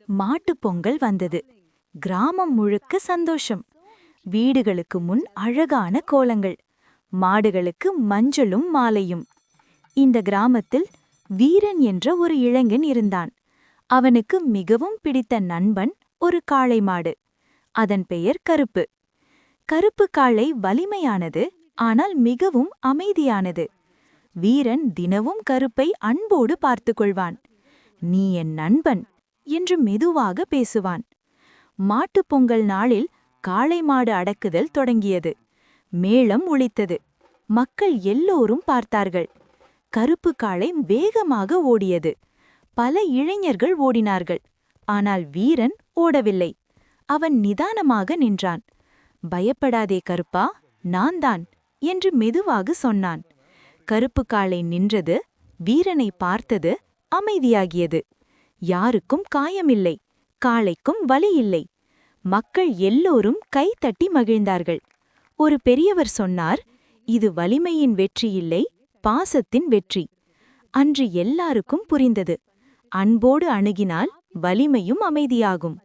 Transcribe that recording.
மாட்டுப் பொங்கல் வந்தது. கிராமம் முழுக்க சந்தோஷம். வீடுகளுக்கு முன் அழகான கோலங்கள், மாடுகளுக்கு மஞ்சளும் மாலையும். இந்த கிராமத்தில் வீரன் என்ற ஒரு இளைஞன் இருந்தான். அவனுக்கு மிகவும் பிடித்த நண்பன் ஒரு காளை மாடு. அதன் பெயர் கருப்பு. கருப்பு காளை வலிமையானது, ஆனால் மிகவும் அமைதியானது. வீரன் தினமும் கருப்பை அன்போடு பார்த்துக் கொள்வான். "நீ என் நண்பன்" என்று மெதுவாக பேசுவான். மாட்டுப் பொங்கல் நாளில் காளை மாடு அடக்குதல் தொடங்கியது. மேளம் ஒலித்தது. மக்கள் எல்லோரும் பார்த்தார்கள். கருப்பு காளை வேகமாக ஓடியது. பல இளைஞர்கள் ஓடினார்கள். ஆனால் வீரன் ஓடவில்லை. அவன் நிதானமாக நின்றான். "பயப்படாதே கருப்பா, நான் தான்" என்று மெதுவாக சொன்னான். கருப்பு காளை நின்றது, வீரனை பார்த்தது, அமைதியாகியது. யாருக்கும் காயமில்லை, காளைக்கும் வலி இல்லை. மக்கள் எல்லோரும் கைதட்டி மகிழ்ந்தார்கள். ஒரு பெரியவர் சொன்னார், "இது வலிமையின் வெற்றி இல்லை, பாசத்தின் வெற்றி." அன்று எல்லாருக்கும் புரிந்தது. அன்போடு அணுகினால் வலிமையும் அமைதியாகும்.